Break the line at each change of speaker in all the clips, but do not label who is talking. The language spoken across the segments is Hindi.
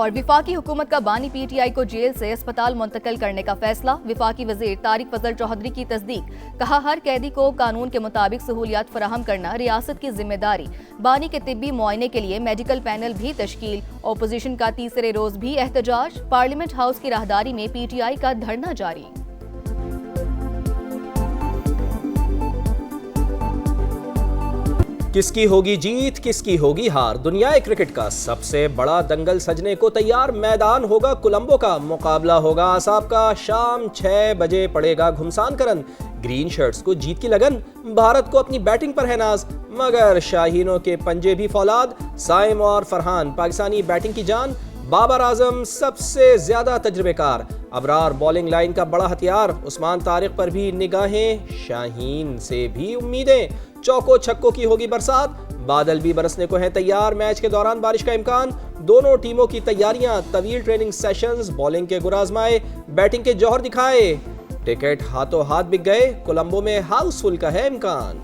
और विफाकी हुकूमत का बानी पीटीआई को जेल से अस्पताल मुंतकिल करने का फैसला। विफाकी वजीर तारिक फजल चौधरी की तस्दीक। कहा, हर कैदी को कानून के मुताबिक सहूलियात फराहम करना रियासत की जिम्मेदारी। बानी के तिब्बी मुआयने के लिए मेडिकल पैनल भी तश्कील। अपोजिशन का तीसरे रोज भी एहतजाज। पार्लियामेंट हाउस की राहदारी में पीटीआई का धरना जारी।
किसकी होगी जीत, किसकी होगी हार। दुनियाई क्रिकेट का सबसे बड़ा दंगल सजने को तैयार। मैदान होगा कोलंबो का, मुकाबला होगा आसाब का। शाम 6 बजे पड़ेगा घुमसान करन। ग्रीन शर्ट्स को जीत की लगन। भारत को अपनी बैटिंग पर है नाज, मगर शाहीनों के पंजे भी फौलाद। साइम और फरहान पाकिस्तानी बैटिंग की जान। बाबर आजम सबसे ज्यादा तजुर्बेकार। अबरार बॉलिंग लाइन का बड़ा हथियार। उस्मान तारिक पर भी निगाहें, शाहीन से भी उम्मीदें। चौको छक्कों की होगी बरसात। बादल भी बरसने को हैं तैयार। मैच के दौरान बारिश का इम्कान। दोनों टीमों की तैयारियां। तवील ट्रेनिंग सेशंस। बॉलिंग के गुर आजमाए, बैटिंग के जौहर दिखाए। टिकट हाथों हाथ बिक गए। कोलंबो में हाउसफुल का है इम्कान।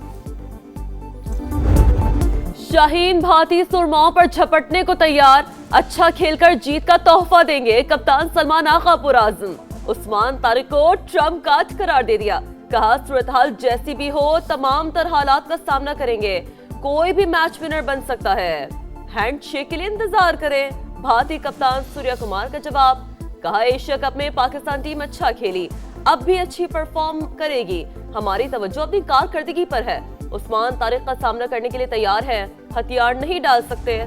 शाहीन भारतीय सुरमाओं पर झपटने को तैयार। अच्छा खेलकर जीत का तोहफा देंगे कप्तान सलमान आगा पुरआज़म। उस्मान तारिक को ट्रम्प कार्ड करार दे दिया। कहा, सूरत हाल जैसी भी हो तमाम तरह हालात का सामना करेंगे। कोई भी मैच विनर बन सकता है। हैंडशेक के लिए इंतजार करें। भारतीय कप्तान सूर्या कुमार का जवाब। कहा, एशिया कप में पाकिस्तान टीम अच्छा खेली, अब भी अच्छी परफॉर्म करेगी। हमारी तवज्जो अपनी कारकर्दगी पर है। उस्मान तारिक का सामना करने के लिए तैयार है। हथियार नहीं डाल सकते।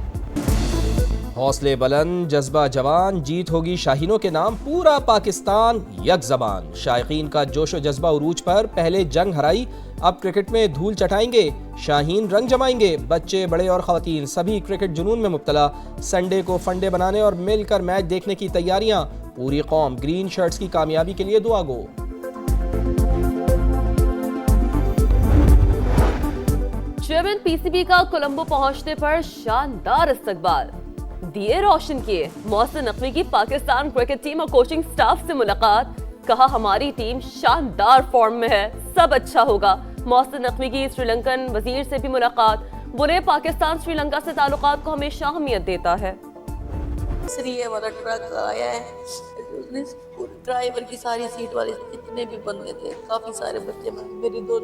हौसले बुलंद, जज्बा जवान। जीत होगी शाहीनों के नाम। पूरा पाकिस्तान यक जबान। शायकीन का जोशो जज्बा उरूज पर। पहले जंग हराई, अब क्रिकेट में धूल चटाएंगे। शाहीन रंग जमाएंगे। बच्चे, बड़े और खवातीन सभी क्रिकेट जुनून में मुब्तला। संडे को फंडे बनाने और मिलकर मैच देखने की तैयारियां। पूरी कौम ग्रीन शर्ट्स की कामयाबी के लिए दुआ गो।
चेयरमैन पीसीबी का कोलंबो पहुंचने पर शानदार इस्तकबाल। दिए रोशन किए। मोहसिन नकवी की पाकिस्तान क्रिकेट टीम और कोचिंग स्टाफ से मुलाकात। कहा, हमारी टीम शानदार फॉर्म में है, सब अच्छा होगा। मोहसिन नकवी की श्रीलंकन वजीर से भी मुलाकात। बोले, पाकिस्तान श्रीलंका से ताल्लुकात को हमेशा अहमियत देता है।
वाला ट्रक आया है, ड्राइवर की सारी सीट वाले जितने भी बंदे थे, काफी सारे बच्चे। मेरी दो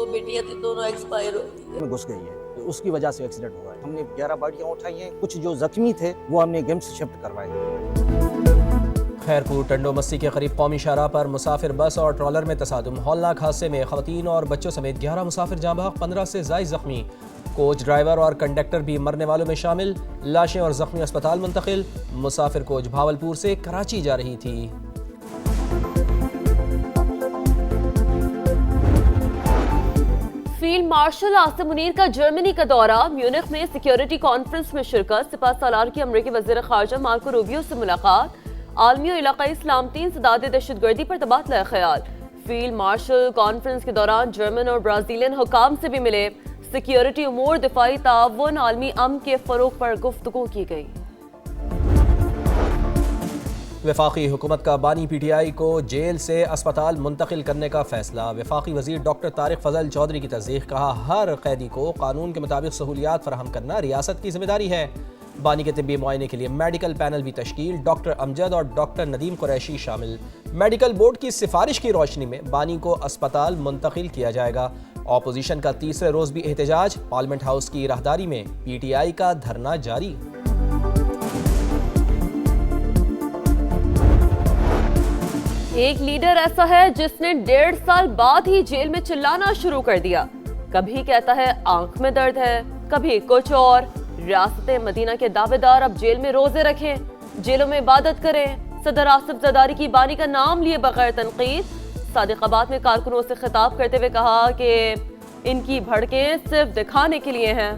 बेटियां थी, दोनों एक्सपायर हो गई।
घुस गई है, तो उसकी वजह से एक्सीडेंट हुआ है। हमने 11 बॉडियां उठाई हैं। कुछ जो जख्मी थे वो हमने गेम्स शिफ्ट करवाए।
खैरपुर टंडो मस्सी के करीब कौमी शाहराह पर मुसाफिर बस और ट्रॉलर में तसादुम। हौलनाक हादसे में खवातीन और बच्चों समेत 11 मुसाफिर जाँ बहक, 15 से ज़ायद जख्मी। कोच, ड्राइवर और कंडक्टर भी मरने वालों में शामिल। लाशें और जख्मी अस्पताल मुंतकिल। मुसाफिर कोच भावलपुर से कराची जा रही थी।
फील्ड मार्शल आसिम मुनीर का जर्मनी का दौरा। म्यूनिख में सिक्योरिटी कॉन्फ्रेंस में शिरकत। सिपह सालार की अमरीकी वज़ीर ख़ारजा मार्को रूबियो से मुलाकात। आलमी और इलाकाई सलामती इंसदाद दहशतगर्दी पर तबादला ख्याल। फील्ड मार्शल कॉन्फ्रेंस के दौरान जर्मन और ब्राजीलियन हुकाम से भी मिले। सिक्योरिटी उमूर, दिफाई ताउन, आलमी अमन के फरोग पर गुफ्तगू की गई।
वफाकी हुकूमत का बानी पीटीआई को जेल से अस्पताल मुंतकिल करने का फैसला। वफाकी वजीर डॉक्टर तारिक फजल चौधरी की तस्दीक। कहा, हर कैदी को कानून के मुताबिक सहूलियात फराहम करना रियासत की जिम्मेदारी है। बानी के तिब्बी मुआयने के लिए मेडिकल पैनल भी तश्कील। डॉक्टर अमजद और डॉक्टर नदीम कुरैशी शामिल। मेडिकल बोर्ड की सिफारिश की रोशनी में बानी को अस्पताल मुंतकिल किया जाएगा। अपोजिशन का तीसरे रोज भी एहतजाज। पार्लियामेंट हाउस की राहदारी में पीटीआई का धरना जारी।
एक लीडर ऐसा है जिसने 1.5 साल बाद ही जेल में चिल्लाना शुरू कर दिया। कभी कहता है आंख में दर्द है, कभी कुछ और। रियासत मदीना के दावेदार अब जेल में रोजे रखें, जेलों में इबादत करें। सदर आसिफ जरदारी की बानी का नाम लिए बगैर तनकीद। सादिकाबाद में कारकुनों से खिताब करते हुए कहा कि इनकी भड़कें सिर्फ दिखाने के लिए हैं।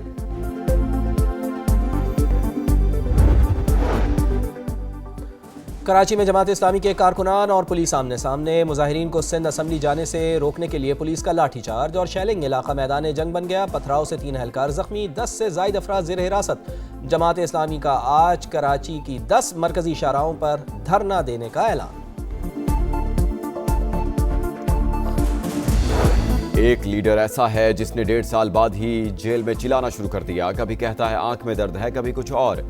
कराची में जमात इस्लामी के कारकुनान और पुलिस आमने सामने। मुजाहिरीन को सिंध असम्बली जाने से रोकने के लिए पुलिस का लाठीचार्ज और शैलिंग। इलाका मैदान जंग बन गया। पथराव से 3 एहलकार जख्मी, 10 से जायद अफराद ज़ेर हिरासत। जमात इस्लामी का आज कराची की 10 मरकजी शाहराहों पर धरना देने का ऐलान।
एक लीडर ऐसा है जिसने 1.5 साल बाद ही जेल में चिल्लाना शुरू कर दिया। कभी कहता है आंख में दर्द है, कभी कुछ और।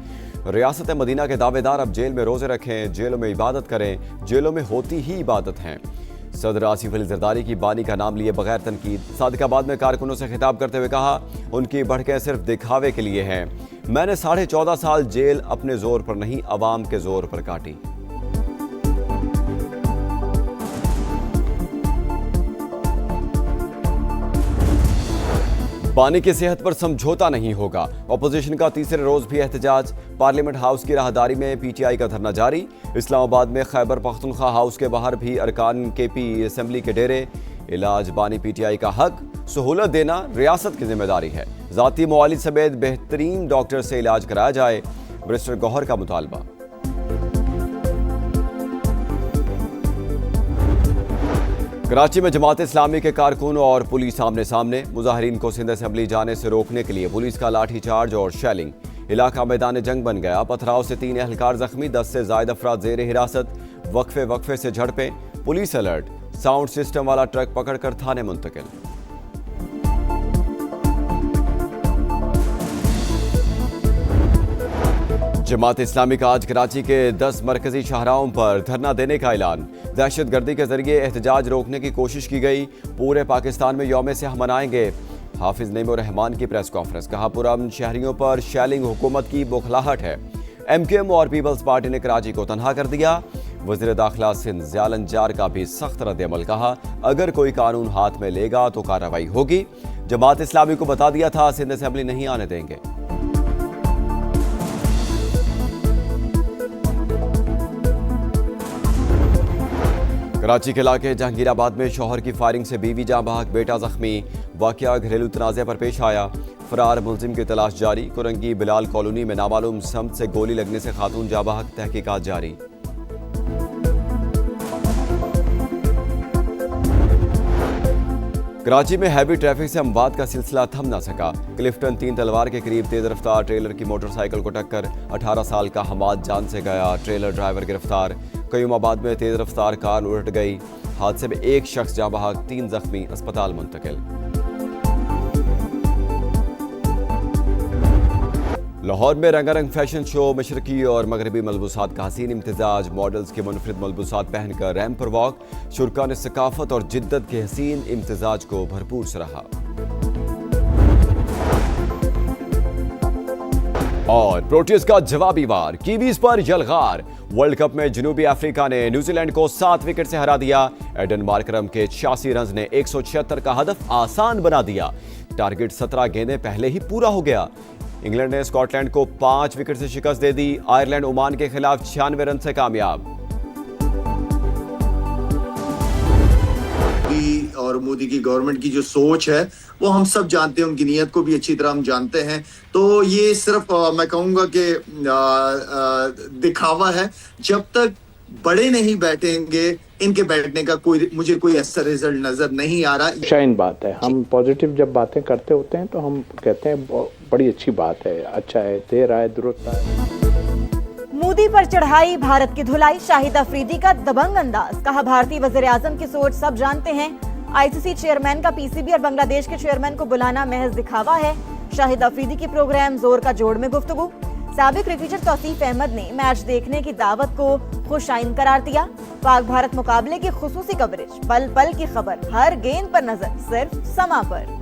रियासत मदीना के दावेदार अब जेल में रोजे रखें, जेलों में इबादत करें, जेलों में होती ही इबादत है। सदर आसिफ अली जरदारी की बानी का नाम लिए बगैर तनकीद। सादिकाबाद में कारकुनों से खिताब करते हुए कहा, उनकी बढ़कें सिर्फ दिखावे के लिए हैं। मैंने 14.5 साल जेल अपने जोर पर नहीं, अवाम के जोर पर काटी। बानी की सेहत पर समझौता नहीं होगा। अपोजिशन का तीसरे रोज भी एहतजाज। पार्लियामेंट हाउस की राहदारी में पीटीआई का धरना जारी। इस्लामाबाद में खैबर पख्तूनख्वा हाउस के बाहर भी अरकान केपी असेंबली के डेरे। इलाज बानी पीटीआई का हक, सहूलत देना रियासत की जिम्मेदारी है। जाती मुआलिज समेत बेहतरीन डॉक्टर से इलाज कराया जाए, बैरिस्टर गौहर का मुतालबा। कराची में जमात इस्लामी के कारकुन और पुलिस आमने सामने। मुजाहिरीन को सिंध असेंबली जाने से रोकने के लिए पुलिस का लाठीचार्ज और शेलिंग। इलाका मैदान जंग बन गया। पथराव से 3 एहलकार जख्मी, 10 से ज्यादा अफराद जेर हिरासत। वक्फे से झड़पें, पुलिस अलर्ट। साउंड सिस्टम वाला ट्रक पकड़कर थाने मुंतकिल। जमात इस्लामी का आज कराची के 10 मरकजी शाहराहों पर धरना देने का ऐलान। दहशतगर्दी के जरिए एहतजाज रोकने की कोशिश की गई। पूरे पाकिस्तान में यौम सियाह मनाएंगे। हाफिज नईम रहमान की प्रेस कॉन्फ्रेंस। कहा, पुरअमन शहरियों पर शेलिंग हुकूमत की बौखलाहट है। MQM और पीपल्स पार्टी ने कराची को तनहा कर दिया। वज़ीर दाखिला सिंध ज़ियालन जार का भी सख्त रद्द-ए-अमल। कहा, अगर कोई कानून हाथ में लेगा तो कार्रवाई होगी। जमात इस्लामी को बता दिया था सिंध असेंबली नहीं आने देंगे। कराची के इलाके जहांगीराबाद में शौहर की फायरिंग से बीवी जाँ बहक, बेटा जख्मी। वाकया घरेलू तनाज़े पर पेश आया। फरार मुलजिम की तलाश जारी। कुरंगी बिलाल कॉलोनी में नामालूम समत से गोली लगने से खातून जाँ बहक, तहकीकात जारी। कराची में हैवी ट्रैफिक से अमवात का सिलसिला थम ना सका। क्लिफ्टन 3 तलवार के करीब तेज रफ्तार ट्रेलर की मोटरसाइकिल को टक्कर। 18 साल का हमाद जान से गया। ट्रेलर ड्राइवर गिरफ्तार। कयूमाबाद में तेज रफ्तार कार उलट गई। हादसे में 1 शख्स जाँ बहक, 3 जख्मी, अस्पताल मुंतकिल। लाहौर में रंगारंग फैशन शो। मशरकी और मगरबी मलबूसात का हसीन इम्तिजाज। मॉडल्स के मुनफरिद मलबूसात पहनकर रैंप पर वॉक। शुरका ने सकाफत और जिद्दत के हसीन इम्तिजाज को भरपूर सराहा। और प्रोटीज का जवाबी वार। कीवीज पर यलगार। वर्ल्ड कप में जनूबी अफ्रीका ने न्यूजीलैंड को 7 विकेट से हरा दिया। एडन मार्करम के 86 रन ने 176 का हदफ आसान बना दिया। टारगेट 17 गेंदें पहले ही पूरा हो गया। इंग्लैंड ने स्कॉटलैंड को 5 विकेट से शिकस्त दे दी। आयरलैंड ओमान के खिलाफ 96 रन से कामयाब।
और मोदी की गवर्नमेंट की जो सोच है वो हम सब जानते हैं, उनकी नीयत को भी अच्छी तरह हम जानते हैं। तो ये सिर्फ मैं कहूँगा कि दिखावा है। जब तक बड़े नहीं बैठेंगे, इनके बैठने का मुझे कोई ऐसा रिजल्ट नजर नहीं आ रहा।
शाइन बात है, हम पॉजिटिव जब बातें करते होते हैं तो हम कहते हैं बड़ी अच्छी बात है, अच्छा है, देर आए दुरुस्त आए।
मोदी पर चढ़ाई, भारत की धुलाई। शाहिद अफरीदी का दबंग अंदाज। कहा, भारतीय वजीर आजम की सोच सब जानते हैं। ICC चेयरमैन का PCB और बांग्लादेश के चेयरमैन को बुलाना महज दिखावा है। शाहिद अफरीदी की प्रोग्राम जोर का जोड़ में गुफ्तगू। साबिक क्रिकेटर तौसीफ अहमद ने मैच देखने की दावत को खुशाइन करार दिया। पाक भारत मुकाबले की खुसूसी कवरेज, पल पल की खबर, हर गेंद पर नजर, सिर्फ समा पर।